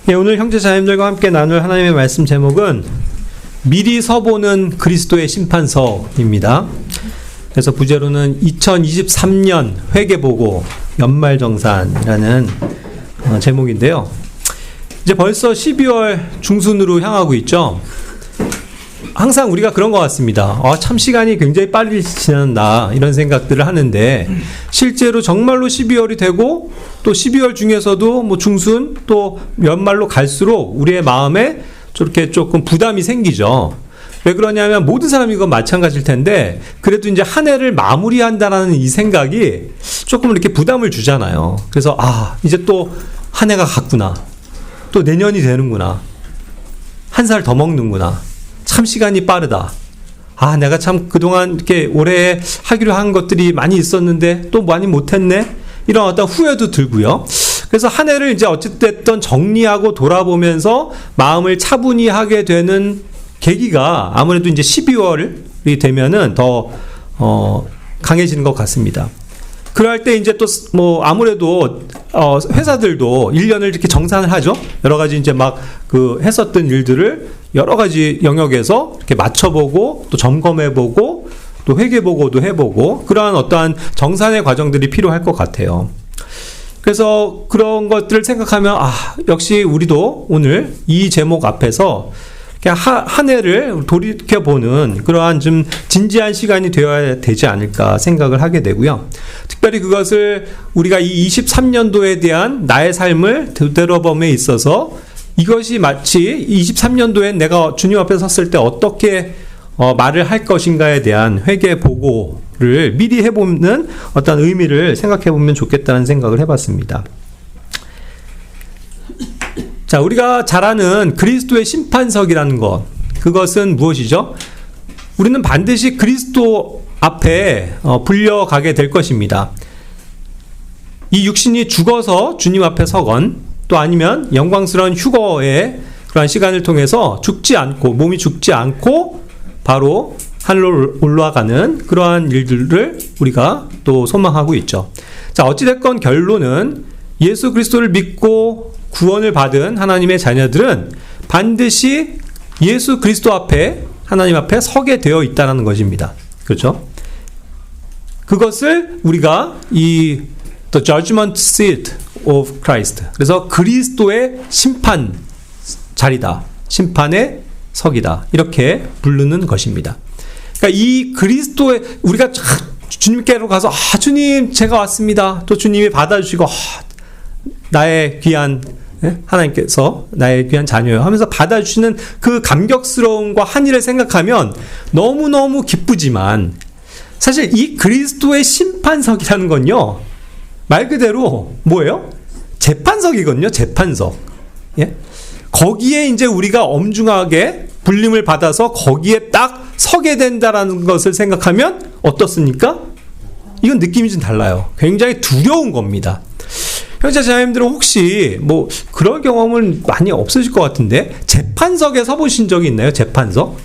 예, 오늘 형제 자매들과 함께 나눌 하나님의 말씀 제목은 미리 서보는 그리스도의 심판서입니다. 그래서 부제로는 2023년 회개보고 연말정산이라는 제목인데요. 이제 벌써 12월 중순으로 향하고 있죠. 항상 우리가 그런 것 같습니다. 참 시간이 굉장히 빨리 지난다 이런 생각들을 하는데 실제로 정말로 12월이 되고 또 12월 중에서도 뭐 중순 또 연말로 갈수록 우리의 마음에 저렇게 조금 부담이 생기죠. 왜 그러냐면 모든 사람이 이건 마찬가지일 텐데 그래도 이제 한 해를 마무리한다라는 이 생각이 조금 이렇게 부담을 주잖아요. 그래서 이제 또 한 해가 갔구나. 또 내년이 되는구나. 한 살 더 먹는구나. 참 시간이 빠르다. 내가 참 그동안 이렇게 올해 하기로 한 것들이 많이 있었는데 또 많이 못했네. 이런 어떤 후회도 들고요. 그래서 한 해를 이제 어찌됐든 정리하고 돌아보면서 마음을 차분히 하게 되는 계기가 아무래도 이제 12월이 되면은 더 강해지는 것 같습니다. 그럴 때 이제 또 뭐 아무래도 회사들도 1년을 이렇게 정산을 하죠. 여러 가지 이제 막 그 했었던 일들을 여러 가지 영역에서 이렇게 맞춰보고 또 점검해보고 또 회계보고도 해보고 그러한 어떠한 정산의 과정들이 필요할 것 같아요. 그래서 그런 것들을 생각하면 역시 우리도 오늘 이 제목 앞에서 한 해를 돌이켜보는 그러한 좀 진지한 시간이 되어야 되지 않을까 생각을 하게 되고요. 특별히 그것을 우리가 이 23년도에 대한 나의 삶을 되돌아봄에 있어서 이것이 마치 23년도에 내가 주님 앞에 섰을 때 어떻게 말을 할 것인가에 대한 회개 보고를 미리 해보는 어떤 의미를 생각해보면 좋겠다는 생각을 해봤습니다. 자, 우리가 잘 아는 그리스도의 심판석이라는 것, 그것은 무엇이죠? 우리는 반드시 그리스도 앞에 불려가게 될 것입니다. 이 육신이 죽어서 주님 앞에 서건 또 아니면 영광스러운 휴거의 그러한 시간을 통해서 죽지 않고 몸이 죽지 않고 바로 하늘로 올라가는 그러한 일들을 우리가 또 소망하고 있죠. 자, 어찌됐건 결론은 예수 그리스도를 믿고 구원을 받은 하나님의 자녀들은 반드시 예수 그리스도 앞에 하나님 앞에 서게 되어 있다는 것입니다. 그렇죠? 그것을 우리가 이 The Judgment Seat of Christ, 그래서 그리스도의 심판 자리다, 심판의 석이다, 이렇게 부르는 것입니다. 그러니까 이 그리스도의 우리가 주님께로 가서 주님 제가 왔습니다. 또 주님이 받아주시고 나의 귀한 하나님께서 나의 귀한 자녀요 하면서 받아주시는 그 감격스러움과 한일을 생각하면 너무너무 기쁘지만 사실 이 그리스도의 심판석이라는 건요 말 그대로 뭐예요? 재판석이거든요. 재판석. 예? 거기에 이제 우리가 엄중하게 불림을 받아서 거기에 딱 서게 된다라는 것을 생각하면 어떻습니까? 이건 느낌이 좀 달라요. 굉장히 두려운 겁니다. 형제 자매님들은 혹시 뭐 그런 경험은 많이 없으실 것 같은데 재판석에 서보신 적이 있나요? 재판석?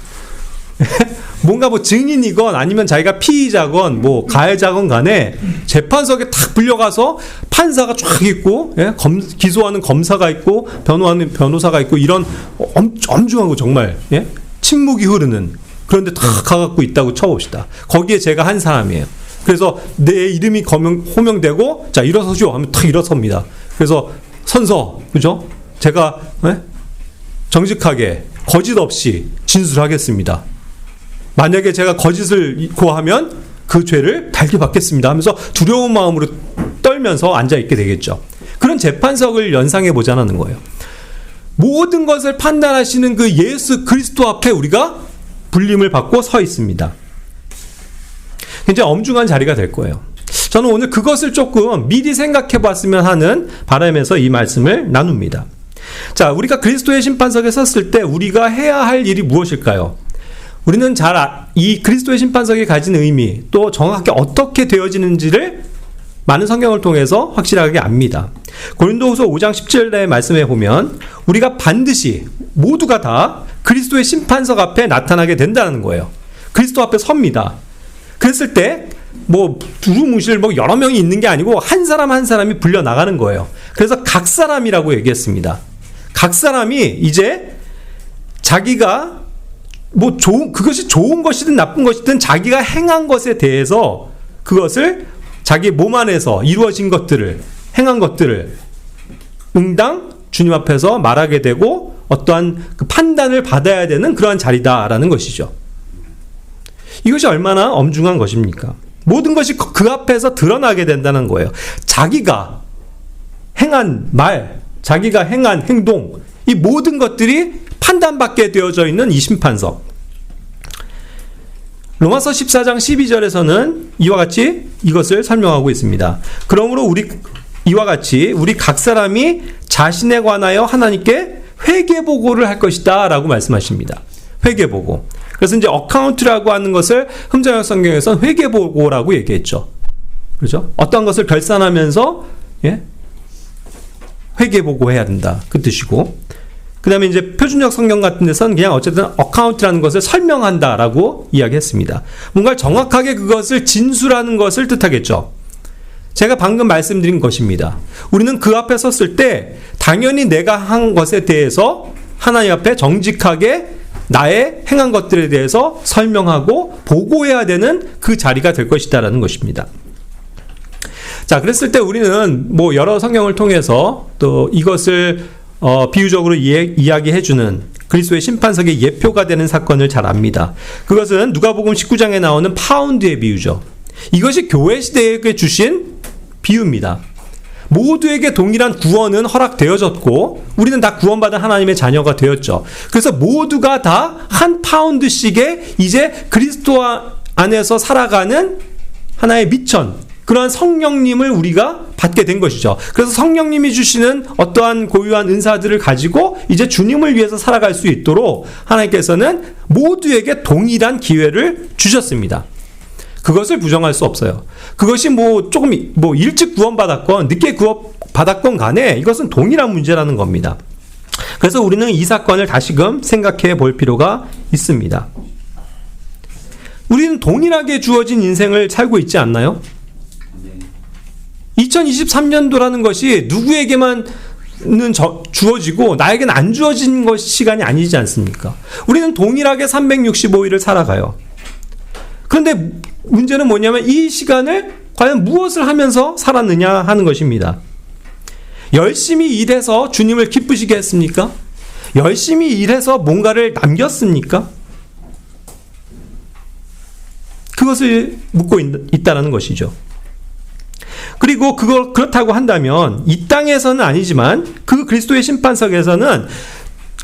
뭔가 뭐 증인이건 아니면 자기가 피의자건 뭐 가해자건 간에 재판석에 탁 불려가서 판사가 쫙 있고 기소하는 검사가 있고 변호하는 변호사가 있고 이런 엄중한 거 정말 침묵이 흐르는 그런데 탁 가갖고 있다고 쳐봅시다. 거기에 제가 한 사람이에요. 그래서 내 이름이 호명되고 자 일어서시오 하면 탁 일어섭니다. 그래서 선서 그죠? 제가 정직하게 거짓 없이 진술하겠습니다. 만약에 제가 거짓을 고하면 그 죄를 달게 받겠습니다 하면서 두려운 마음으로 떨면서 앉아있게 되겠죠. 그런 재판석을 연상해 보자는 거예요. 모든 것을 판단하시는 그 예수 그리스도 앞에 우리가 불림을 받고 서 있습니다. 굉장히 엄중한 자리가 될 거예요. 저는 오늘 그것을 조금 미리 생각해 봤으면 하는 바람에서 이 말씀을 나눕니다. 자, 우리가 그리스도의 심판석에 섰을 때 우리가 해야 할 일이 무엇일까요? 우리는 이 그리스도의 심판석이 가진 의미 또 정확하게 어떻게 되어지는지를 많은 성경을 통해서 확실하게 압니다. 고린도후서 5장 17절의 말씀에 보면 우리가 반드시 모두가 다 그리스도의 심판석 앞에 나타나게 된다는 거예요. 그리스도 앞에 섭니다. 그랬을 때 뭐 두루뭉실 뭐 여러 명이 있는 게 아니고 한 사람 한 사람이 불려 나가는 거예요. 그래서 각 사람이라고 얘기했습니다. 각 사람이 이제 자기가 그것이 좋은 것이든 나쁜 것이든 자기가 행한 것에 대해서 그것을 자기 몸 안에서 이루어진 것들을, 행한 것들을 응당 주님 앞에서 말하게 되고 어떠한 그 판단을 받아야 되는 그러한 자리다라는 것이죠. 이것이 얼마나 엄중한 것입니까? 모든 것이 그 앞에서 드러나게 된다는 거예요. 자기가 행한 말, 자기가 행한 행동, 이 모든 것들이 판단받게 되어져 있는 이 심판석. 로마서 14장 12절에서는 이와 같이 이것을 설명하고 있습니다. 그러므로 이와 같이 우리 각 사람이 자신에 관하여 하나님께 회개보고를 할 것이다 라고 말씀하십니다. 회개보고. 그래서 이제 어카운트라고 하는 것을 흠정역 성경에서는 회개보고라고 얘기했죠. 그렇죠? 어떤 것을 결산하면서 회개보고해야 된다. 그 뜻이고. 그 다음에 이제 표준역 성경 같은 데서는 그냥 어쨌든 어카운트라는 것을 설명한다라고 이야기했습니다. 뭔가 정확하게 그것을 진술하는 것을 뜻하겠죠. 제가 방금 말씀드린 것입니다. 우리는 그 앞에 섰을 때 당연히 내가 한 것에 대해서 하나님 앞에 정직하게 나의 행한 것들에 대해서 설명하고 보고해야 되는 그 자리가 될 것이다라는 것입니다. 자, 그랬을 때 우리는 여러 성경을 통해서 또 이것을 비유적으로 이야기해주는 그리스도의 심판석의 예표가 되는 사건을 잘 압니다. 그것은 누가복음 19장에 나오는 파운드의 비유죠. 이것이 교회 시대에 주신 비유입니다. 모두에게 동일한 구원은 허락되어졌고 우리는 다 구원받은 하나님의 자녀가 되었죠. 그래서 모두가 다 한 파운드씩의 이제 그리스도 안에서 살아가는 하나의 미천, 그러한 성령님을 우리가 받게 된 것이죠. 그래서 성령님이 주시는 어떠한 고유한 은사들을 가지고 이제 주님을 위해서 살아갈 수 있도록 하나님께서는 모두에게 동일한 기회를 주셨습니다. 그것을 부정할 수 없어요. 그것이 조금 일찍 구원받았건 늦게 구원받았건 간에 이것은 동일한 문제라는 겁니다. 그래서 우리는 이 사건을 다시금 생각해 볼 필요가 있습니다. 우리는 동일하게 주어진 인생을 살고 있지 않나요? 2023년도라는 것이 누구에게만 주어지고 나에게는 안 주어진 시간이 아니지 않습니까? 우리는 동일하게 365일을 살아가요. 그런데 문제는 뭐냐면 이 시간을 과연 무엇을 하면서 살았느냐 하는 것입니다. 열심히 일해서 주님을 기쁘시게 했습니까? 열심히 일해서 뭔가를 남겼습니까? 그것을 묻고 있다는 것이죠. 그리고 그렇다고 한다면 이 땅에서는 아니지만 그 그리스도의 심판석에서는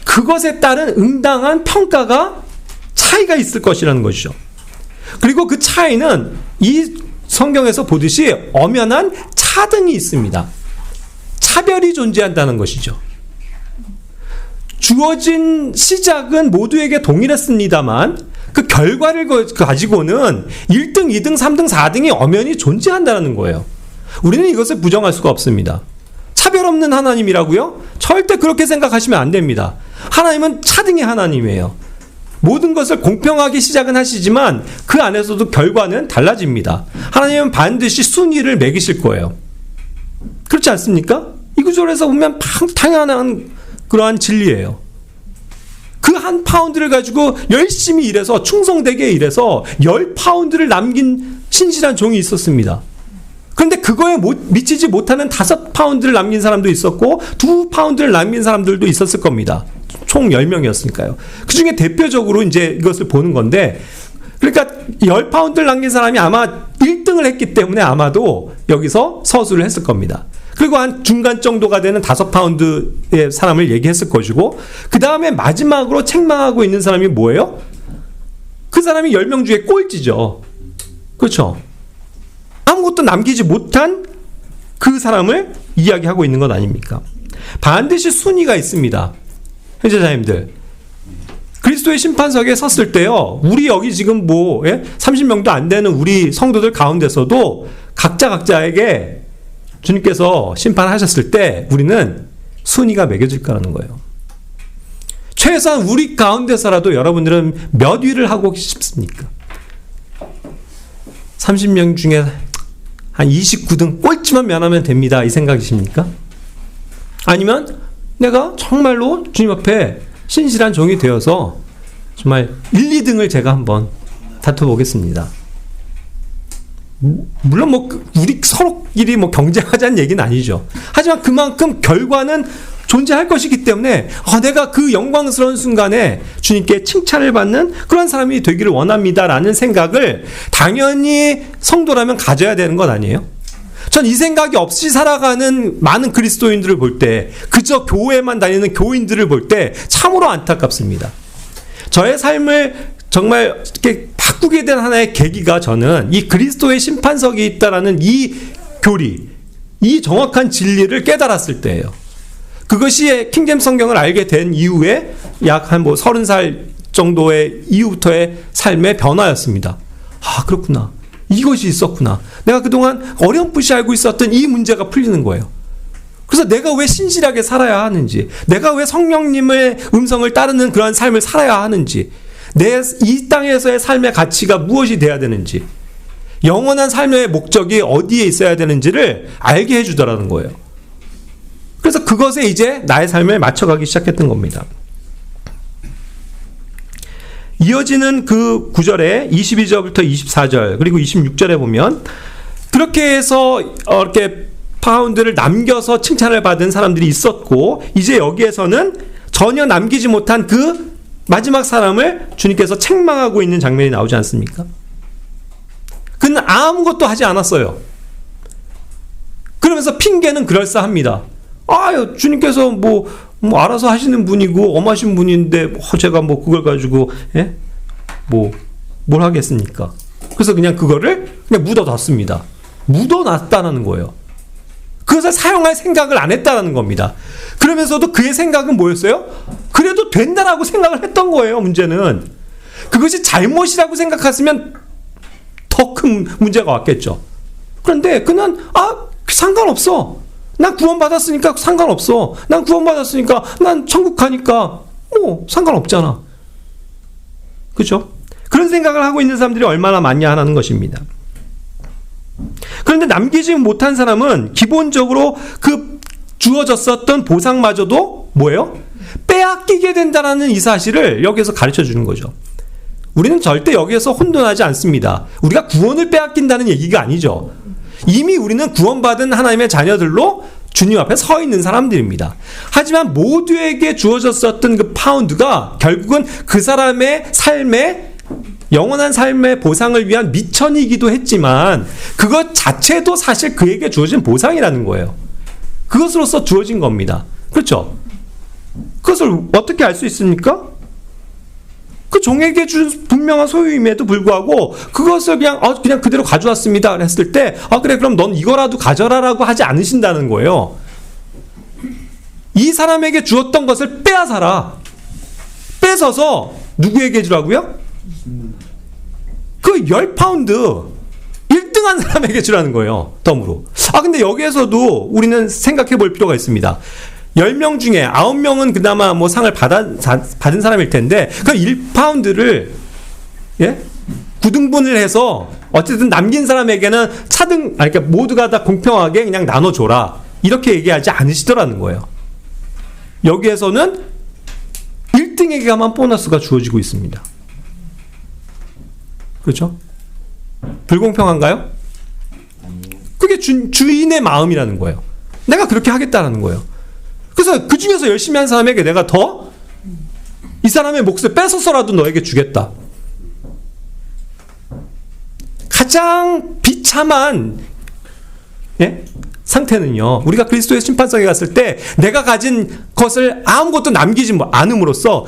그것에 따른 응당한 평가가 차이가 있을 것이라는 것이죠. 그리고 그 차이는 이 성경에서 보듯이 엄연한 차등이 있습니다. 차별이 존재한다는 것이죠. 주어진 시작은 모두에게 동일했습니다만 그 결과를 가지고는 1등, 2등, 3등, 4등이 엄연히 존재한다는 거예요. 우리는 이것을 부정할 수가 없습니다. 차별 없는 하나님이라고요? 절대 그렇게 생각하시면 안 됩니다. 하나님은 차등의 하나님이에요. 모든 것을 공평하게 시작은 하시지만 그 안에서도 결과는 달라집니다. 하나님은 반드시 순위를 매기실 거예요. 그렇지 않습니까? 이 구절에서 보면 당연한 그러한 진리예요. 그 한 파운드를 가지고 열심히 일해서 충성되게 일해서 10파운드를 남긴 신실한 종이 있었습니다. 그런데 그거에 미치지 못하는 5파운드를 남긴 사람도 있었고 2파운드를 남긴 사람들도 있었을 겁니다. 총 10명이었으니까요. 그 중에 대표적으로 이제 이것을 보는 건데, 그러니까 10파운드를 남긴 사람이 아마 1등을 했기 때문에 아마도 여기서 서술을 했을 겁니다. 그리고 한 중간 정도가 되는 5파운드의 사람을 얘기했을 것이고, 그 다음에 마지막으로 책망하고 있는 사람이 뭐예요? 그 사람이 10명 중에 꼴찌죠. 그렇죠? 아무것도 남기지 못한 그 사람을 이야기하고 있는 것 아닙니까? 반드시 순위가 있습니다. 형제자님들, 그리스도의 심판석에 섰을 때요, 우리 여기 지금 30명도 안 되는 우리 성도들 가운데서도 각자에게 주님께서 심판하셨을 때 우리는 순위가 매겨질 거라는 거예요. 최소한 우리 가운데서라도 여러분들은 몇 위를 하고 싶습니까? 30명 중에 한 29등 꼴찌만 면하면 됩니다, 이 생각이십니까? 아니면 내가 정말로 주님 앞에 신실한 종이 되어서 정말 1, 2등을 제가 한번 다퉈보겠습니다. 물론 뭐 우리 서로끼리 뭐 경쟁하자는 얘기는 아니죠. 하지만 그만큼 결과는 존재할 것이기 때문에 내가 그 영광스러운 순간에 주님께 칭찬을 받는 그런 사람이 되기를 원합니다라는 생각을 당연히 성도라면 가져야 되는 것 아니에요? 전 이 생각이 없이 살아가는 많은 그리스도인들을 볼 때, 그저 교회만 다니는 교인들을 볼 때 참으로 안타깝습니다. 저의 삶을 정말 이렇게 바꾸게 된 하나의 계기가, 저는 이 그리스도의 심판석이 있다라는 이 교리, 이 정확한 진리를 깨달았을 때예요. 그것이 킹제임스 성경을 알게 된 이후에 약 한 30살 정도의 이후부터의 삶의 변화였습니다. 그렇구나. 이것이 있었구나. 내가 그동안 어렴풋이 알고 있었던 이 문제가 풀리는 거예요. 그래서 내가 왜 신실하게 살아야 하는지, 내가 왜 성령님의 음성을 따르는 그러한 삶을 살아야 하는지, 내 이 땅에서의 삶의 가치가 무엇이 돼야 되는지, 영원한 삶의 목적이 어디에 있어야 되는지를 알게 해주더라는 거예요. 그래서 그것에 이제 나의 삶을 맞춰가기 시작했던 겁니다. 이어지는 그 9절에 22절부터 24절 그리고 26절에 보면 그렇게 해서 이렇게 파운드를 남겨서 칭찬을 받은 사람들이 있었고, 이제 여기에서는 전혀 남기지 못한 그 마지막 사람을 주님께서 책망하고 있는 장면이 나오지 않습니까? 그는 아무것도 하지 않았어요. 그러면서 핑계는 그럴싸합니다. 주님께서 뭐 알아서 하시는 분이고 엄하신 분인데 제가 뭐 그걸 가지고 뭘 하겠습니까? 그래서 그냥 그거를 그냥 묻어놨습니다. 묻어놨다는 거예요. 그것을 사용할 생각을 안 했다는 겁니다. 그러면서도 그의 생각은 뭐였어요? 그래도 된다라고 생각을 했던 거예요. 문제는 그것이 잘못이라고 생각했으면 더 큰 문제가 왔겠죠. 그런데 그는 상관없어. 난 구원받았으니까 상관없어. 난 구원받았으니까 난 천국 가니까 상관없잖아. 그렇죠? 그런 생각을 하고 있는 사람들이 얼마나 많냐 하는 것입니다. 그런데 남기지 못한 사람은 기본적으로 그 주어졌었던 보상마저도 뭐예요? 빼앗기게 된다는 이 사실을 여기서 가르쳐 주는 거죠. 우리는 절대 여기에서 혼돈하지 않습니다. 우리가 구원을 빼앗긴다는 얘기가 아니죠. 이미 우리는 구원받은 하나님의 자녀들로 주님 앞에 서 있는 사람들입니다. 하지만 모두에게 주어졌었던 그 파운드가 결국은 그 사람의 삶의 영원한 삶의 보상을 위한 미천이기도 했지만 그것 자체도 사실 그에게 주어진 보상이라는 거예요. 그것으로서 주어진 겁니다. 그렇죠? 그것을 어떻게 알 수 있습니까? 그 종에게 준 분명한 소유임에도 불구하고 그것을 그냥 그대로 가져왔습니다 했을 때 그래 그럼 넌 이거라도 가져라라고 하지 않으신다는 거예요. 이 사람에게 주었던 것을 빼앗아라. 뺏어서 누구에게 주라고요? 그 10파운드 1등한 사람에게 주라는 거예요. 덤으로. 근데 여기에서도 우리는 생각해 볼 필요가 있습니다. 10명 중에 9명은 그나마 뭐 상을 받은 사람일 텐데, 그 1파운드를, 9등분을 해서, 어쨌든 남긴 사람에게는 그러니까 모두가 다 공평하게 그냥 나눠줘라. 이렇게 얘기하지 않으시더라는 거예요. 여기에서는 1등에게만 보너스가 주어지고 있습니다. 그렇죠? 불공평한가요? 그게 주인의 마음이라는 거예요. 내가 그렇게 하겠다라는 거예요. 그래서 그 중에서 열심히 한 사람에게 내가 더 이 사람의 몫을 뺏어서라도 너에게 주겠다. 가장 비참한 상태는요, 우리가 그리스도의 심판석에 갔을 때 내가 가진 것을 아무것도 남기지 않음으로써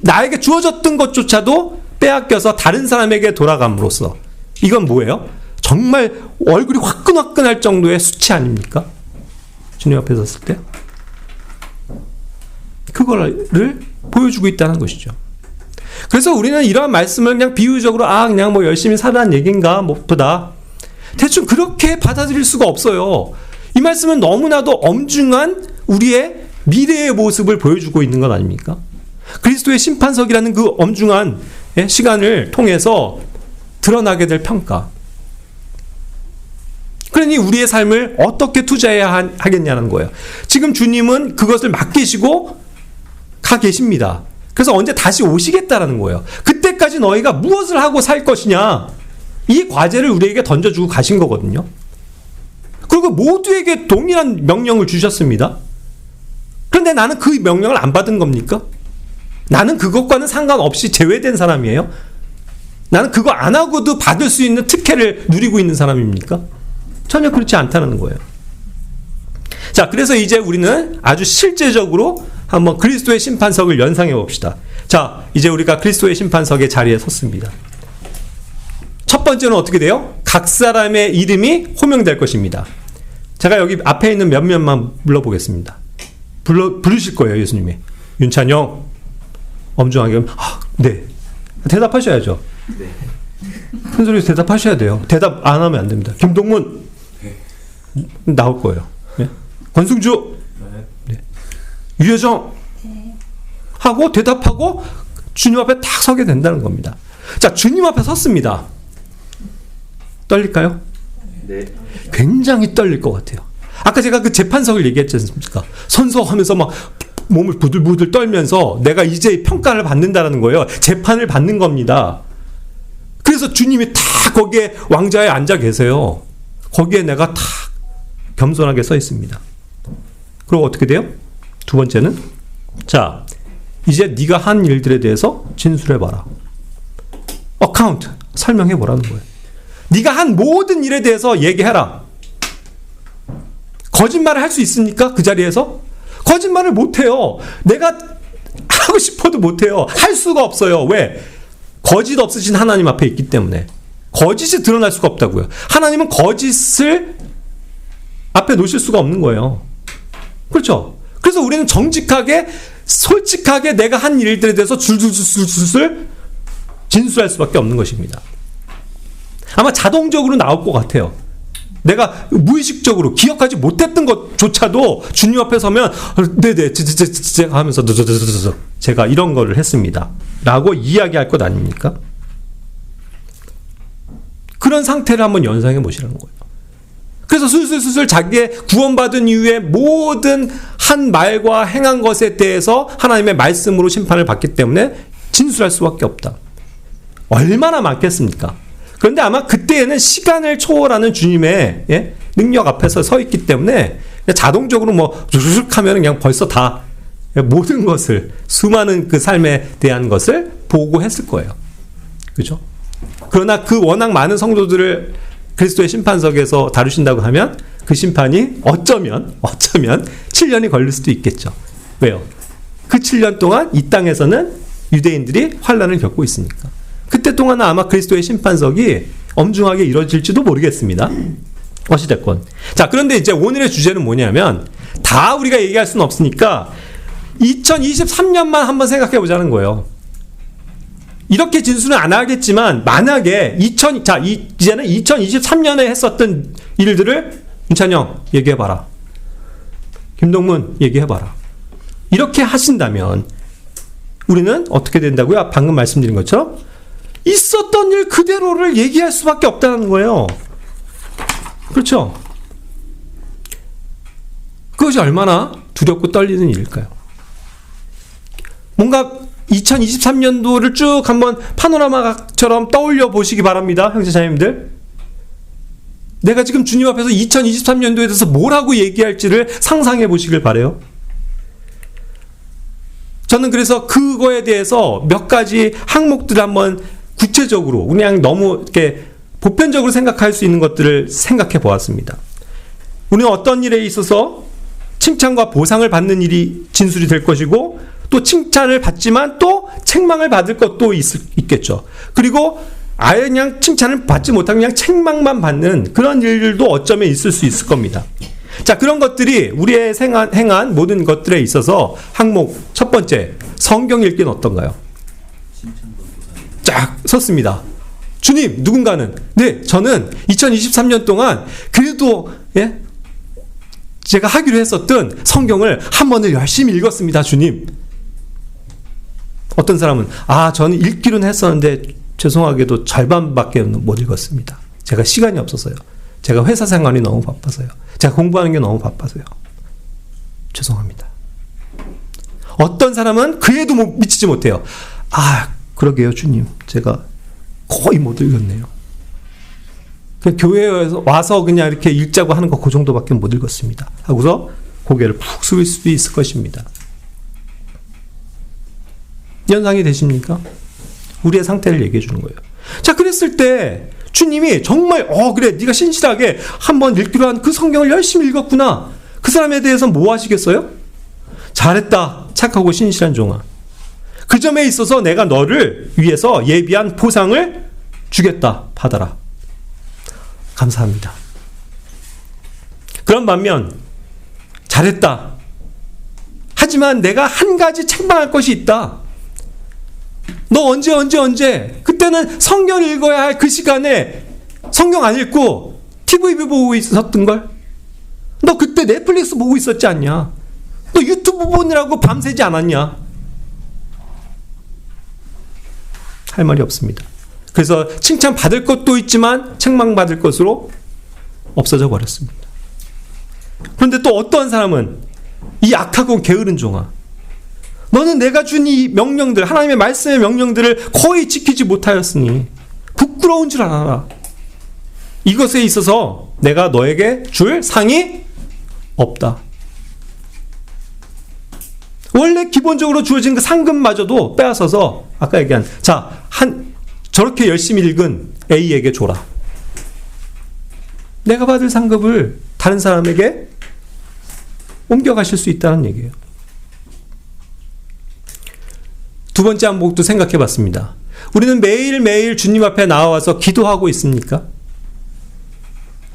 나에게 주어졌던 것조차도 빼앗겨서 다른 사람에게 돌아감으로써, 이건 뭐예요? 정말 얼굴이 화끈화끈할 정도의 수치 아닙니까? 주님 앞에 섰을 때 그거를 보여주고 있다는 것이죠. 그래서 우리는 이러한 말씀을 그냥 비유적으로 그냥 뭐 열심히 살라는 얘기인가 보다 대충 그렇게 받아들일 수가 없어요. 이 말씀은 너무나도 엄중한 우리의 미래의 모습을 보여주고 있는 것 아닙니까? 그리스도의 심판석이라는 그 엄중한 시간을 통해서 드러나게 될 평가. 그러니 우리의 삶을 어떻게 투자해야 하겠냐는 거예요. 지금 주님은 그것을 맡기시고 가 계십니다. 그래서 언제 다시 오시겠다라는 거예요. 그때까지 너희가 무엇을 하고 살 것이냐, 이 과제를 우리에게 던져주고 가신 거거든요. 그리고 모두에게 동일한 명령을 주셨습니다. 그런데 나는 그 명령을 안 받은 겁니까? 나는 그것과는 상관없이 제외된 사람이에요? 나는 그거 안 하고도 받을 수 있는 특혜를 누리고 있는 사람입니까? 전혀 그렇지 않다는 거예요. 자, 그래서 이제 우리는 아주 실제적으로 한번 그리스도의 심판석을 연상해 봅시다. 자, 이제 우리가 그리스도의 심판석의 자리에 섰습니다. 첫 번째는 어떻게 돼요? 각 사람의 이름이 호명될 것입니다. 제가 여기 앞에 있는 몇몇만 불러보겠습니다. 부르실 거예요, 예수님이. 윤찬영, 엄중하게, 네. 대답하셔야죠. 네. 큰 소리에서 대답하셔야 돼요. 대답 안 하면 안 됩니다. 김동문, 네. 나올 거예요. 네. 권승주, 네. 유여정, 하고 대답하고 주님 앞에 딱 서게 된다는 겁니다. 자, 주님 앞에 섰습니다. 떨릴까요? 네. 굉장히 떨릴 것 같아요. 아까 제가 그 재판석을 얘기했지 않습니까? 선서하면서 막 몸을 부들부들 떨면서 내가 이제 평가를 받는다라는 거예요. 재판을 받는 겁니다. 그래서 주님이 다 거기에 왕좌에 앉아 계세요. 거기에 내가 다 겸손하게 서 있습니다. 그리고 어떻게 돼요? 두 번째는, 자, 이제 네가 한 일들에 대해서 진술해봐라. 어카운트, 설명해보라는 거예요. 네가 한 모든 일에 대해서 얘기해라. 거짓말을 할 수 있습니까? 그 자리에서? 거짓말을 못해요. 내가 하고 싶어도 못해요. 할 수가 없어요. 왜? 거짓 없으신 하나님 앞에 있기 때문에. 거짓이 드러날 수가 없다고요. 하나님은 거짓을 앞에 놓으실 수가 없는 거예요. 그렇죠? 그래서 우리는 정직하게, 솔직하게 내가 한 일들에 대해서 줄줄줄줄 진술할 수밖에 없는 것입니다. 아마 자동적으로 나올 것 같아요. 내가 무의식적으로 기억하지 못했던 것조차도 주님 앞에 서면 네네 하면서 제가 이런 거를 했습니다 라고 이야기할 것 아닙니까? 그런 상태를 한번 연상해 보시라는 거예요. 그래서 술술술술 자기의 구원받은 이후에 모든 한 말과 행한 것에 대해서 하나님의 말씀으로 심판을 받기 때문에 진술할 수밖에 없다. 얼마나 많겠습니까? 그런데 아마 그때에는 시간을 초월하는 주님의 능력 앞에서 서 있기 때문에 자동적으로 뭐 르륵 하면 그냥 벌써 다 모든 것을, 수많은 그 삶에 대한 것을 보고했을 거예요. 그죠? 그러나 그 워낙 많은 성도들을 그리스도의 심판석에서 다루신다고 하면 그 심판이 어쩌면 7년이 걸릴 수도 있겠죠. 왜요? 그 7년 동안 이 땅에서는 유대인들이 환난을 겪고 있으니까. 그때 동안은 아마 그리스도의 심판석이 엄중하게 이루어질지도 모르겠습니다. 어찌됐건. 자, 그런데 이제 오늘의 주제는 뭐냐면, 다 우리가 얘기할 수는 없으니까 2023년만 한번 생각해 보자는 거예요. 이렇게 진술은 안 하겠지만, 만약에 이제는 2023년에 했었던 일들을 윤찬영 얘기해봐라. 김동문 얘기해봐라. 이렇게 하신다면 우리는 어떻게 된다고요? 방금 말씀드린 것처럼 있었던 일 그대로를 얘기할 수밖에 없다는 거예요. 그렇죠? 그것이 얼마나 두렵고 떨리는 일일까요? 뭔가 2023년도를 쭉 한번 파노라마처럼 떠올려 보시기 바랍니다. 형제자매님들. 내가 지금 주님 앞에서 2023년도에 대해서 뭐라고 얘기할지를 상상해 보시길 바라요. 저는 그래서 그거에 대해서 몇 가지 항목들을 한번 구체적으로, 그냥 너무 이렇게 보편적으로 생각할 수 있는 것들을 생각해 보았습니다. 우리는 어떤 일에 있어서 칭찬과 보상을 받는 일이 진술이 될 것이고, 또 칭찬을 받지만 또 책망을 받을 것도 있겠죠. 그리고 아예 그냥 칭찬을 받지 못하고 그냥 책망만 받는 그런 일들도 어쩌면 있을 수 있을 겁니다. 자, 그런 것들이 우리의 행한 모든 것들에 있어서 항목 첫 번째, 성경 읽기는 어떤가요? 쫙 섰습니다. 주님, 누군가는, 네, 저는 2023년 동안 그래도 제가 하기로 했었던 성경을 한 번을 열심히 읽었습니다, 주님. 어떤 사람은, 저는 읽기로는 했었는데 죄송하게도 절반밖에 못 읽었습니다. 제가 시간이 없어서요. 제가 회사 생활이 너무 바빠서요. 제가 공부하는 게 너무 바빠서요. 죄송합니다. 어떤 사람은 그 애도 미치지 못해요. 아, 그러게요, 주님. 제가 거의 못 읽었네요. 그냥 교회에서 와서 그냥 이렇게 읽자고 하는 거 그 정도밖에 못 읽었습니다. 하고서 고개를 푹 숙일 수도 있을 것입니다. 연상이 되십니까? 우리의 상태를 얘기해 주는 거예요. 자, 그랬을 때 주님이 정말 그래, 네가 신실하게 한번 읽기로 한 그 성경을 열심히 읽었구나. 그 사람에 대해서 뭐 하시겠어요? 잘했다, 착하고 신실한 종아. 그 점에 있어서 내가 너를 위해서 예비한 보상을 주겠다. 받아라. 감사합니다. 그런 반면 잘했다. 하지만 내가 한 가지 책망할 것이 있다. 너 언제 그때는 성경 읽어야 할 그 시간에 성경 안 읽고 TV 보고 있었던걸? 너 그때 넷플릭스 보고 있었지 않냐? 너 유튜브 보느라고 밤새지 않았냐? 할 말이 없습니다. 그래서 칭찬받을 것도 있지만 책망받을 것으로 없어져 버렸습니다. 그런데 또 어떠한 사람은 이 악하고 게으른 종아, 너는 내가 준 이 명령들, 하나님의 말씀의 명령들을 거의 지키지 못하였으니 부끄러운 줄 알아라. 이것에 있어서 내가 너에게 줄 상이 없다. 원래 기본적으로 주어진 그 상급마저도 빼앗아서 아까 얘기한 저렇게 열심히 읽은 A에게 줘라. 내가 받을 상급을 다른 사람에게 옮겨가실 수 있다는 얘기예요. 두 번째 항목도 생각해 봤습니다. 우리는 매일매일 주님 앞에 나와서 기도하고 있습니까?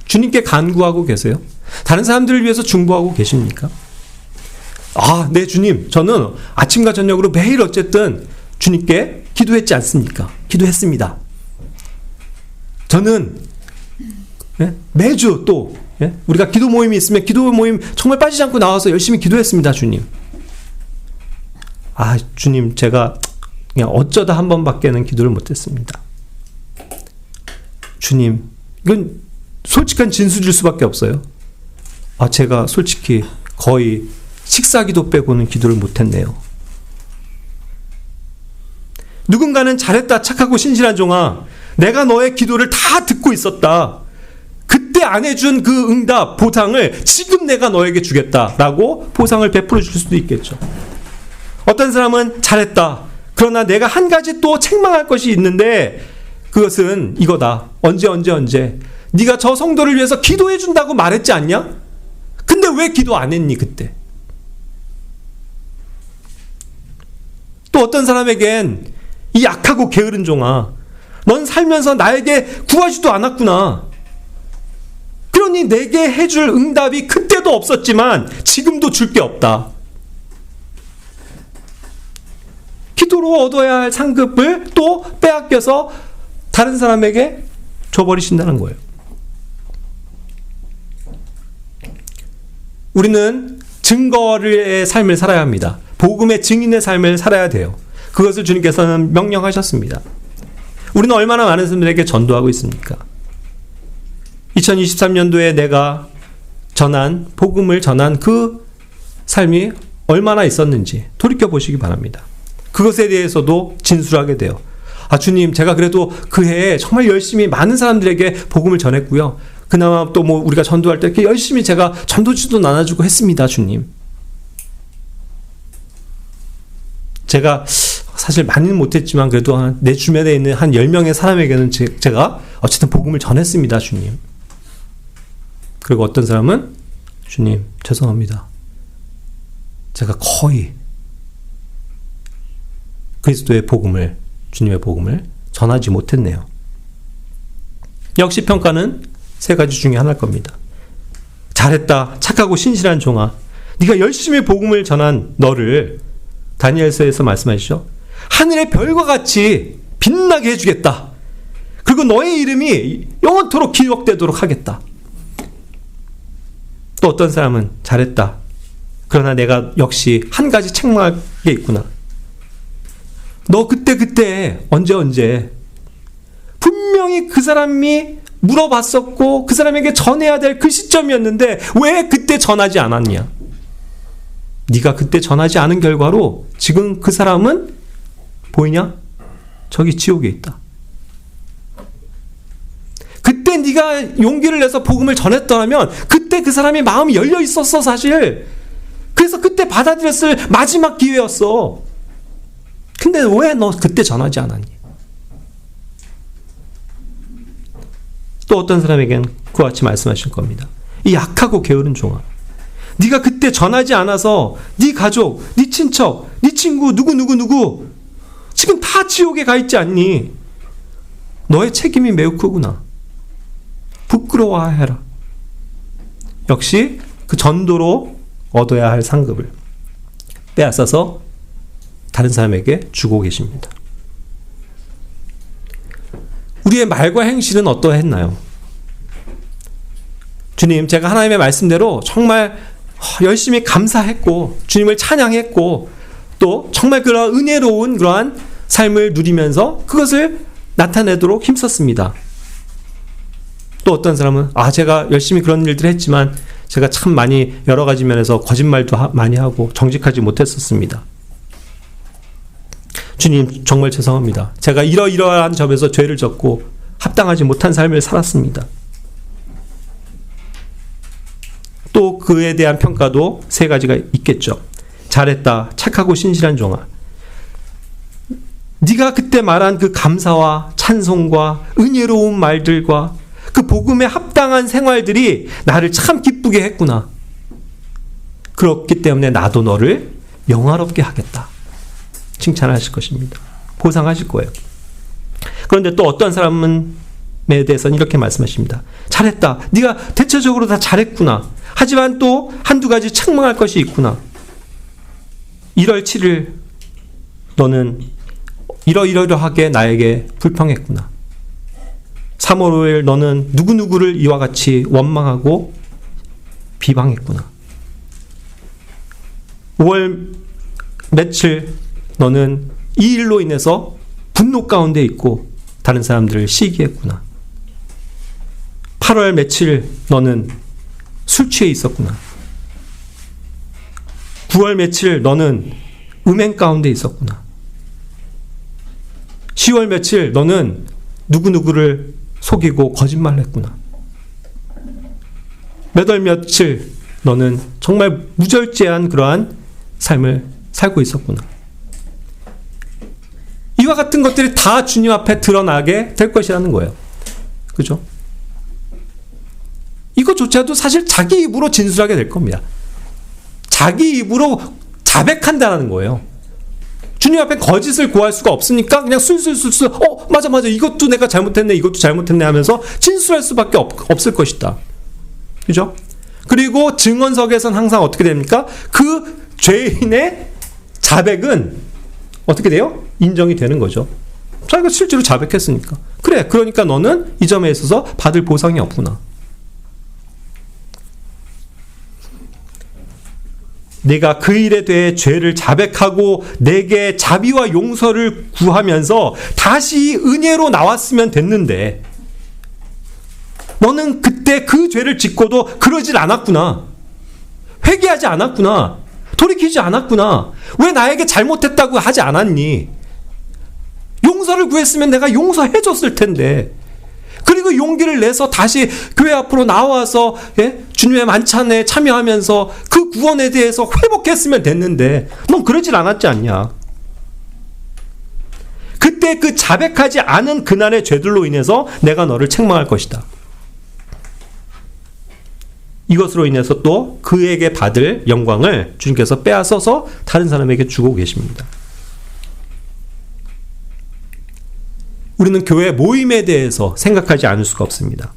주님께 간구하고 계세요? 다른 사람들을 위해서 중보하고 계십니까? 네, 주님, 저는 아침과 저녁으로 매일 어쨌든 주님께 기도했지 않습니까? 기도했습니다. 저는 매주 또 우리가 기도 모임이 있으면 기도 모임 정말 빠지지 않고 나와서 열심히 기도했습니다, 주님. 주님, 제가 그냥 어쩌다 한 번밖에는 기도를 못했습니다. 주님, 이건 솔직한 진술일 수밖에 없어요. 제가 솔직히 거의 식사기도 빼고는 기도를 못했네요. 누군가는 잘했다, 착하고 신실한 종아, 내가 너의 기도를 다 듣고 있었다. 그때 안 해준 그 응답, 보상을 지금 내가 너에게 주겠다라고 보상을 베풀어 줄 수도 있겠죠. 어떤 사람은 잘했다. 그러나 내가 한 가지 또 책망할 것이 있는데 그것은 이거다. 언제 네가 저 성도를 위해서 기도해 준다고 말했지 않냐? 근데 왜 기도 안 했니 그때? 또 어떤 사람에겐 이 약하고 게으른 종아, 넌 살면서 나에게 구하지도 않았구나. 그러니 내게 해줄 응답이 그때도 없었지만 지금도 줄 게 없다. 기도로 얻어야 할 상급을 또 빼앗겨서 다른 사람에게 줘버리신다는 거예요. 우리는 증거의 삶을 살아야 합니다. 복음의 증인의 삶을 살아야 돼요. 그것을 주님께서는 명령하셨습니다. 우리는 얼마나 많은 사람들에게 전도하고 있습니까? 2023년도에 내가 복음을 전한 그 삶이 얼마나 있었는지 돌이켜보시기 바랍니다. 그것에 대해서도 진술하게 돼요. 주님, 제가 그래도 그 해에 정말 열심히 많은 사람들에게 복음을 전했고요. 그나마 또 우리가 전도할 때 이렇게 열심히 제가 전도지도 나눠주고 했습니다, 주님. 제가 사실 많이는 못했지만 그래도 내 주변에 있는 한 10명의 사람에게는 제가 어쨌든 복음을 전했습니다, 주님. 그리고 어떤 사람은 주님, 죄송합니다. 제가 거의 그리스도의 복음을, 주님의 복음을 전하지 못했네요. 역시 평가는 세 가지 중에 하나일 겁니다. 잘했다, 착하고 신실한 종아, 네가 열심히 복음을 전한 너를 다니엘서에서 말씀하시죠. 하늘의 별과 같이 빛나게 해주겠다. 그리고 너의 이름이 영원토록 기억되도록 하겠다. 또 어떤 사람은 잘했다. 그러나 내가 역시 한 가지 책망할 게 있구나. 너 그때 언제 분명히 그 사람이 물어봤었고 그 사람에게 전해야 될 그 시점이었는데 왜 그때 전하지 않았냐? 네가 그때 전하지 않은 결과로 지금 그 사람은 보이냐? 저기 지옥에 있다. 그때 네가 용기를 내서 복음을 전했더라면 그때 그 사람이 마음이 열려 있었어 사실. 그래서 그때 받아들였을 마지막 기회였어. 근데 왜 너 그때 전하지 않았니? 또 어떤 사람에게는 그와 같이 말씀하실 겁니다. 이 약하고 게으른 종아, 네가 그때 전하지 않아서 네 가족, 네 친척, 네 친구 누구 지금 다 지옥에 가 있지 않니? 너의 책임이 매우 크구나. 부끄러워해라. 역시 그 전도로 얻어야 할 상급을 빼앗아서 다른 사람에게 주고 계십니다. 우리의 말과 행실은 어떠했나요? 주님, 제가 하나님의 말씀대로 정말 열심히 감사했고 주님을 찬양했고 또 정말 그런 은혜로운 그러한 삶을 누리면서 그것을 나타내도록 힘썼습니다. 또 어떤 사람은 제가 열심히 그런 일들을 했지만 제가 참 많이 여러 가지 면에서 거짓말도 많이 하고 정직하지 못했었습니다. 주님, 정말 죄송합니다. 제가 이러이러한 점에서 죄를 졌고 합당하지 못한 삶을 살았습니다. 또 그에 대한 평가도 세 가지가 있겠죠. 잘했다, 착하고 신실한 종아. 네가 그때 말한 그 감사와 찬송과 은혜로운 말들과 그 복음에 합당한 생활들이 나를 참 기쁘게 했구나. 그렇기 때문에 나도 너를 영화롭게 하겠다. 칭찬하실 것입니다. 보상하실 거예요. 그런데 또 어떤 사람에 대해서는 이렇게 말씀하십니다. 잘했다. 네가 대체적으로 다 잘했구나. 하지만 또 한두 가지 책망할 것이 있구나. 1월 7일 너는 이러이러하게 나에게 불평했구나. 3월 5일 너는 누구누구를 이와 같이 원망하고 비방했구나. 5월 며칠 너는 이 일로 인해서 분노 가운데 있고 다른 사람들을 시기했구나. 8월 며칠 너는 술 취해 있었구나. 9월 며칠 너는 음행 가운데 있었구나. 10월 며칠 너는 누구누구를 속이고 거짓말했구나. 몇 월 며칠 너는 정말 무절제한 그러한 삶을 살고 있었구나. 이와 같은 것들이 다 주님 앞에 드러나게 될 것이라는 거예요. 그죠? 이것조차도 사실 자기 입으로 진술하게 될 겁니다. 자기 입으로 자백한다는 거예요. 주님 앞에 거짓을 구할 수가 없으니까 그냥 술술술술 맞아 이것도 내가 잘못했네 이것도 잘못했네 하면서 진술할 수밖에 없을 것이다. 그죠? 그리고 증언석에서는 항상 어떻게 됩니까? 그 죄인의 자백은 어떻게 돼요? 인정이 되는 거죠. 자기가 실제로 자백했으니까. 그래, 그러니까 너는 이 점에 있어서 받을 보상이 없구나. 내가 그 일에 대해 죄를 자백하고 내게 자비와 용서를 구하면서 다시 은혜로 나왔으면 됐는데 너는 그때 그 죄를 짓고도 그러질 않았구나. 회개하지 않았구나. 돌이키지 않았구나. 왜 나에게 잘못했다고 하지 않았니? 용서를 구했으면 내가 용서해줬을 텐데. 그리고 용기를 내서 다시 교회 앞으로 나와서 주님의 만찬에 참여하면서 그 구원에 대해서 회복했으면 됐는데 넌 그러질 않았지 않냐. 그때 그 자백하지 않은 그날의 죄들로 인해서 내가 너를 책망할 것이다. 이것으로 인해서 또 그에게 받을 영광을 주님께서 빼앗아서 다른 사람에게 주고 계십니다. 우리는 교회 모임에 대해서 생각하지 않을 수가 없습니다.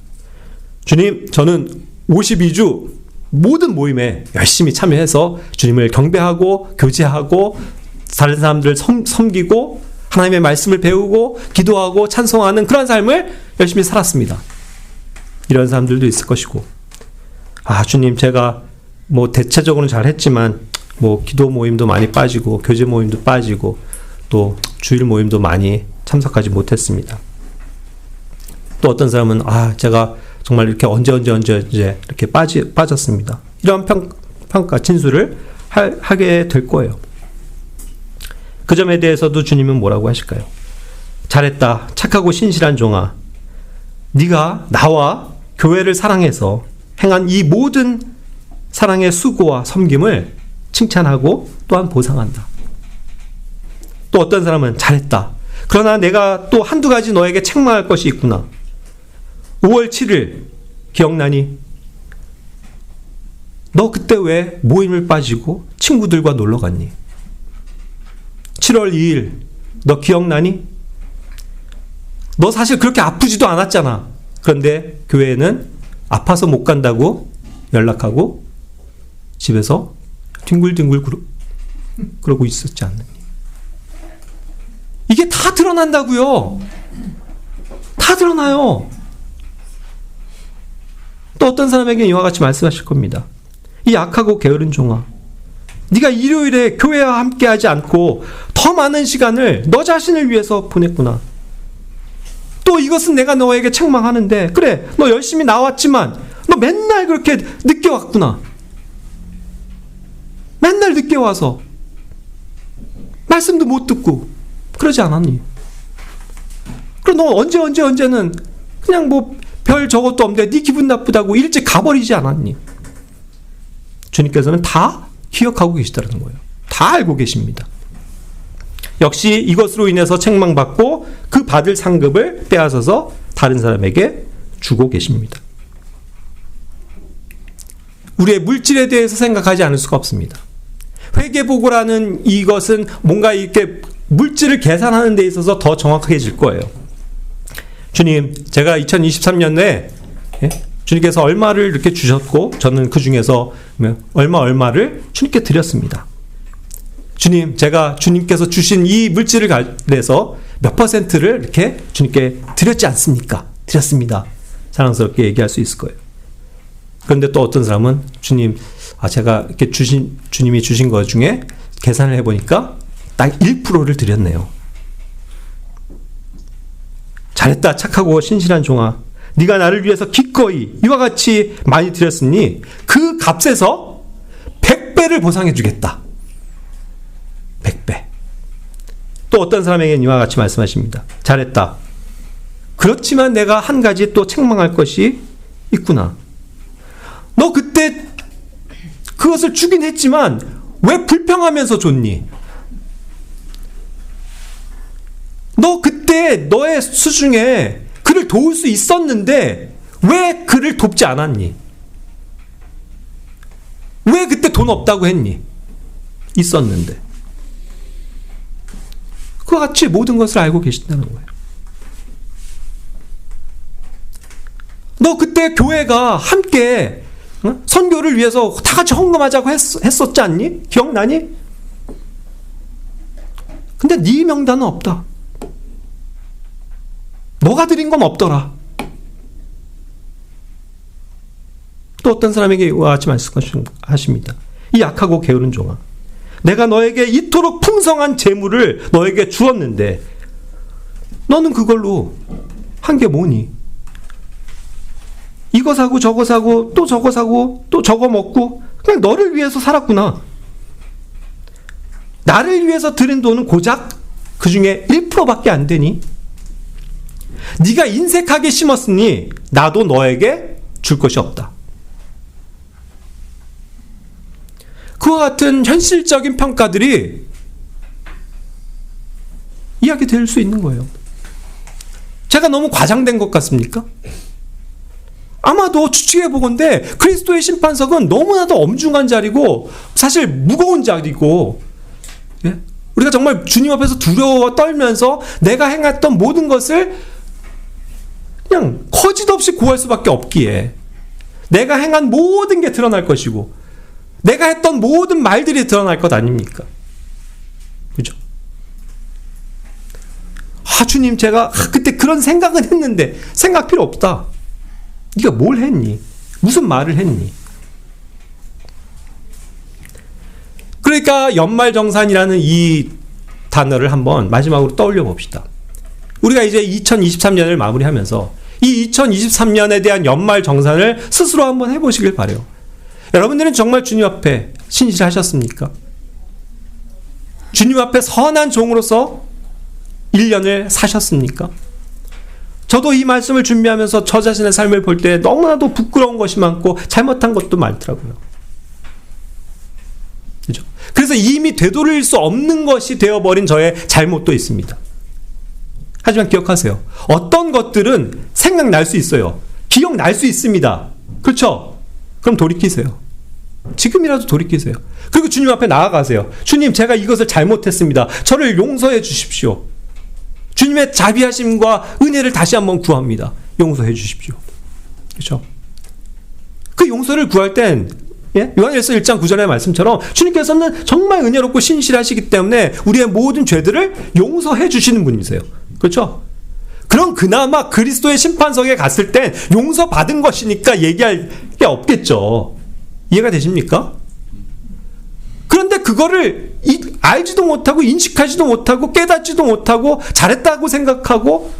주님, 저는 52주 모든 모임에 열심히 참여해서 주님을 경배하고 교제하고 다른 사람들을 섬기고 하나님의 말씀을 배우고 기도하고 찬송하는 그런 삶을 열심히 살았습니다. 이런 사람들도 있을 것이고, 주님, 제가 대체적으로는 잘했지만 기도 모임도 많이 빠지고 교제 모임도 빠지고 또 주일 모임도 많이 참석하지 못했습니다. 또 어떤 사람은 제가 정말 이렇게 언제 이렇게 빠졌습니다. 이런 평가, 진술을 하게 될 거예요. 그 점에 대해서도 주님은 뭐라고 하실까요? 잘했다, 착하고 신실한 종아. 네가 나와 교회를 사랑해서 행한 이 모든 사랑의 수고와 섬김을 칭찬하고 또한 보상한다. 또 어떤 사람은 잘했다. 그러나 내가 또 한두 가지 너에게 책망할 것이 있구나. 5월 7일 기억나니? 너 그때 왜 모임을 빠지고 친구들과 놀러 갔니? 7월 2일 너 기억나니? 너 사실 그렇게 아프지도 않았잖아. 그런데 교회에는 아파서 못 간다고 연락하고 집에서 뒹굴뒹굴 그러고 있었지 않느니? 이게 다 드러난다고요. 다 드러나요. 또 어떤 사람에게 이와 같이 말씀하실 겁니다. 이 악하고 게으른 종아, 네가 일요일에 교회와 함께하지 않고 더 많은 시간을 너 자신을 위해서 보냈구나. 또 이것은 내가 너에게 책망하는데, 그래, 너 열심히 나왔지만 너 맨날 그렇게 늦게 왔구나. 맨날 늦게 와서 말씀도 못 듣고 그러지 않았니? 그럼 너 언제는 그냥 뭐 별 저것도 없는데 네 기분 나쁘다고 일찍 가버리지 않았니? 주님께서는 다 기억하고 계시다는 거예요. 다 알고 계십니다. 역시 이것으로 인해서 책망받고 그 받을 상급을 빼앗아서 다른 사람에게 주고 계십니다. 우리의 물질에 대해서 생각하지 않을 수가 없습니다. 회계보고라는 이것은 뭔가 이렇게 물질을 계산하는 데 있어서 더 정확해질 거예요. 주님, 제가 2023년에 주님께서 얼마를 이렇게 주셨고 저는 그 중에서 얼마를 주님께 드렸습니다. 주님, 제가 주님께서 주신 이 물질을 가해서 몇 %를 이렇게 주님께 드렸지 않습니까? 드렸습니다. 사랑스럽게 얘기할 수 있을 거예요. 그런데 또 어떤 사람은 주님, 제가 이렇게 주님이 주신 것 중에 계산을 해보니까 딱 1%를 드렸네요. 잘했다, 착하고 신실한 종아. 네가 나를 위해서 기꺼이 이와 같이 많이 드렸으니 그 값에서 100배를 보상해 주겠다. 100배. 또 어떤 사람에게는 이와 같이 말씀하십니다. 잘했다. 그렇지만 내가 한 가지 또 책망할 것이 있구나. 너 그때 그것을 주긴 했지만 왜 불평하면서 줬니? 너 그때 너의 수중에 그를 도울 수 있었는데 왜 그를 돕지 않았니? 왜 그때 돈 없다고 했니? 있었는데. 그와 같이 모든 것을 알고 계신다는 거예요. 너 그때 교회가 함께 선교를 위해서 다 같이 헌금하자고 했었지 않니? 기억나니? 근데 네 명단은 없다. 너가 드린 건 없더라. 또 어떤 사람에게 이와 같이 말씀하십니다. 이 약하고 게으른 종아, 내가 너에게 이토록 풍성한 재물을 너에게 주었는데 너는 그걸로 한 게 뭐니? 이거 사고 저거 사고 또 저거 사고 또 저거 먹고 그냥 너를 위해서 살았구나. 나를 위해서 들인 돈은 고작 그 중에 1%밖에 안 되니? 네가 인색하게 심었으니 나도 너에게 줄 것이 없다. 그와 같은 현실적인 평가들이 이야기 될 수 있는 거예요. 제가 너무 과장된 것 같습니까? 아마도 추측해 보건대 그리스도의 심판석은 너무나도 엄중한 자리고 사실 무거운 자리고, 우리가 정말 주님 앞에서 두려워 떨면서 내가 행했던 모든 것을 그냥 거짓없이 고할 수밖에 없기에 내가 행한 모든 게 드러날 것이고 내가 했던 모든 말들이 드러날 것 아닙니까? 그죠? 주님, 제가 그때 그런 생각은 했는데 생각 필요 없다. 네가 뭘 했니? 무슨 말을 했니? 그러니까 연말정산이라는 이 단어를 한번 마지막으로 떠올려 봅시다. 우리가 이제 2023년을 마무리하면서 이 2023년에 대한 연말 정산을 스스로 한번 해보시길 바라요. 여러분들은 정말 주님 앞에 신실하셨습니까? 주님 앞에 선한 종으로서 1년을 사셨습니까? 저도 이 말씀을 준비하면서 저 자신의 삶을 볼 때 너무나도 부끄러운 것이 많고 잘못한 것도 많더라고요. 그죠? 그래서 이미 되돌릴 수 없는 것이 되어버린 저의 잘못도 있습니다. 하지만 기억하세요. 어떤 것들은 생각날 수 있어요. 기억날 수 있습니다. 그렇죠? 그럼 돌이키세요. 지금이라도 돌이키세요. 그리고 주님 앞에 나아가세요. 주님, 제가 이것을 잘못했습니다. 저를 용서해 주십시오. 주님의 자비하심과 은혜를 다시 한번 구합니다. 용서해 주십시오. 그렇죠? 그 용서를 구할 땐 요한일서 1장 9절의 말씀처럼 주님께서는 정말 은혜롭고 신실하시기 때문에 우리의 모든 죄들을 용서해 주시는 분이세요. 그렇죠? 그럼 그나마 그리스도의 심판석에 갔을 땐 용서받은 것이니까 얘기할 게 없겠죠. 이해가 되십니까? 그런데 그거를 알지도 못하고 인식하지도 못하고 깨닫지도 못하고 잘했다고 생각하고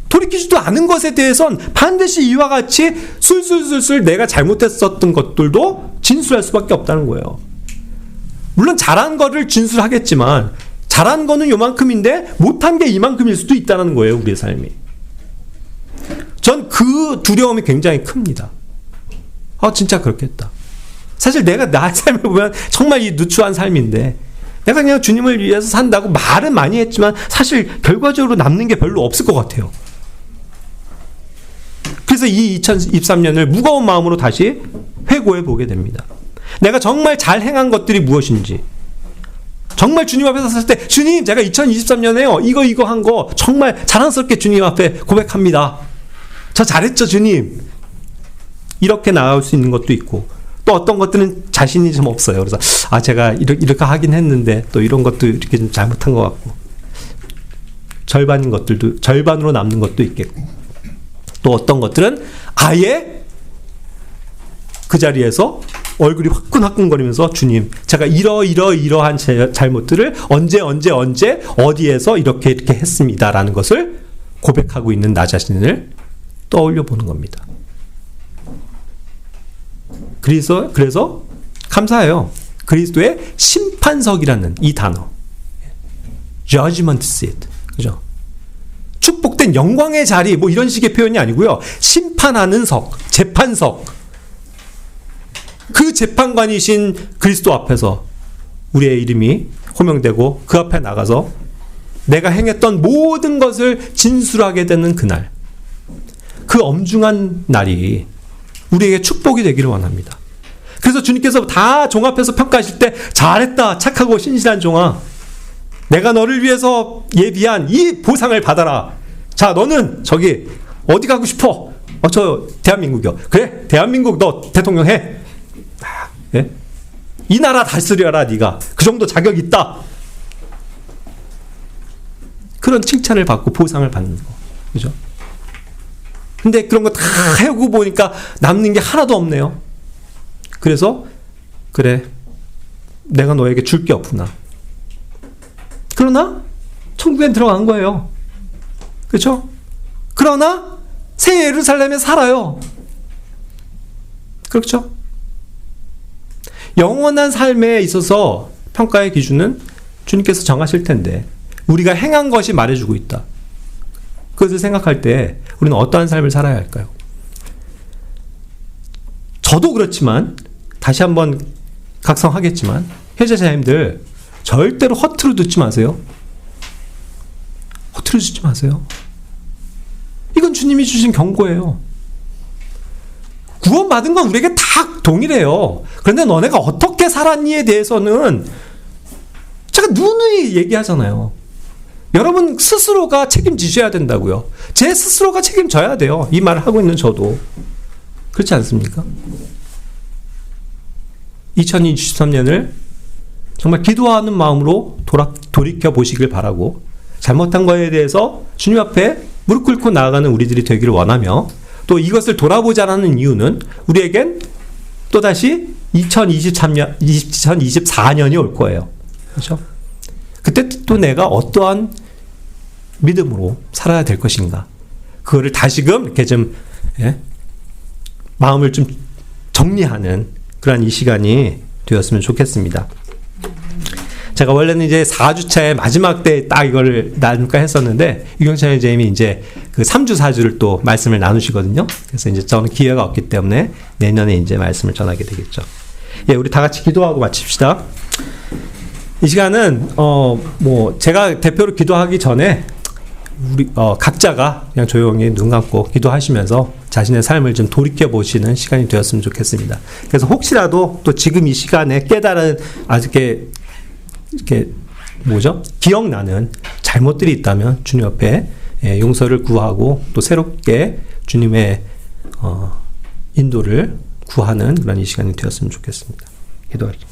돌이키지도 않은 것에 대해선 반드시 이와 같이 술술술술 내가 잘못했었던 것들도 진술할 수밖에 없다는 거예요. 물론 잘한 거를 진술하겠지만 잘한 거는 요만큼인데 못한 게 이만큼일 수도 있다는 거예요. 우리의 삶이. 전 그 두려움이 굉장히 큽니다. 진짜 그렇겠다. 사실 내가 나의 삶을 보면 정말 이 누추한 삶인데 내가 그냥 주님을 위해서 산다고 말은 많이 했지만 사실 결과적으로 남는 게 별로 없을 것 같아요. 그래서 이 2023년을 무거운 마음으로 다시 회고해 보게 됩니다. 내가 정말 잘 행한 것들이 무엇인지, 정말 주님 앞에 섰을 때 주님, 제가 2023년에요 이거 한 거 정말 자랑스럽게 주님 앞에 고백합니다. 저 잘했죠 주님. 이렇게 나올 수 있는 것도 있고, 또 어떤 것들은 자신이 좀 없어요. 그래서 제가 이렇게 하긴 했는데 또 이런 것도 이렇게 좀 잘못한 것 같고, 절반인 것들도 절반으로 남는 것도 있겠고, 또 어떤 것들은 아예 그 자리에서 얼굴이 화끈화끈거리면서 주님, 제가 이러한 잘못들을 언제 어디에서 이렇게 했습니다라는 것을 고백하고 있는 나 자신을 떠올려 보는 겁니다. 그래서 감사해요. 그리스도의 심판석이라는 이 단어, judgment seat, 그죠? 축복된 영광의 자리, 뭐 이런 식의 표현이 아니고요. 심판하는 석, 재판석. 그 재판관이신 그리스도 앞에서 우리의 이름이 호명되고 그 앞에 나가서 내가 행했던 모든 것을 진술하게 되는 그날, 그 엄중한 날이 우리에게 축복이 되기를 원합니다. 그래서 주님께서 다 종합해서 평가하실 때 잘했다, 착하고 신실한 종아, 내가 너를 위해서 예비한 이 보상을 받아라. 자, 너는 저기 어디 가고 싶어? 저 대한민국이요. 그래, 대한민국 너 대통령 해. 예? 이 나라 다스려라 네가. 그 정도 자격 있다. 그런 칭찬을 받고 보상을 받는 거. 그죠? 근데 그런 거 다 해오고 보니까 남는 게 하나도 없네요. 그래서 그래, 내가 너에게 줄 게 없구나. 그러나 천국에 들어간 거예요. 그렇죠? 그러나 새 예루살렘에 살아요. 그렇죠? 영원한 삶에 있어서 평가의 기준은 주님께서 정하실 텐데 우리가 행한 것이 말해주고 있다. 그것을 생각할 때 우리는 어떠한 삶을 살아야 할까요? 저도 그렇지만 다시 한번 각성하겠지만 회제자님들 절대로 허투루 듣지 마세요. 허투루 듣지 마세요. 이건 주님이 주신 경고예요. 구원받은 건 우리에게 다 동일해요. 그런데 너네가 어떻게 살았니에 대해서는 제가 누누이 얘기하잖아요. 여러분 스스로가 책임지셔야 된다고요. 제 스스로가 책임져야 돼요. 이 말을 하고 있는 저도. 그렇지 않습니까? 2023년을 정말 기도하는 마음으로 돌이켜 보시길 바라고, 잘못한 거에 대해서 주님 앞에 무릎 꿇고 나아가는 우리들이 되기를 원하며, 또 이것을 돌아보자라는 이유는 우리에겐 또다시 2024년이 올 거예요. 그렇죠? 그때 또 내가 어떠한 믿음으로 살아야 될 것인가, 그거를 다시금 이렇게 좀 마음을 좀 정리하는 그런 이 시간이 되었으면 좋겠습니다. 제가 원래는 이제 4주차의 마지막 때 딱 이거를 나눌까 했었는데, 유경찬 선생님이 이제 그 3주, 4주를 또 말씀을 나누시거든요. 그래서 이제 저는 기회가 없기 때문에 내년에 이제 말씀을 전하게 되겠죠. 예, 우리 다 같이 기도하고 마칩시다. 이 시간은, 제가 대표로 기도하기 전에 우리, 각자가 그냥 조용히 눈 감고 기도하시면서 자신의 삶을 좀 돌이켜보시는 시간이 되었으면 좋겠습니다. 그래서 혹시라도 또 지금 이 시간에 깨달은 아직 이렇게 기억나는 잘못들이 있다면 주님 옆에 용서를 구하고 또 새롭게 주님의 인도를 구하는 그런 이 시간이 되었으면 좋겠습니다. 기도할게요.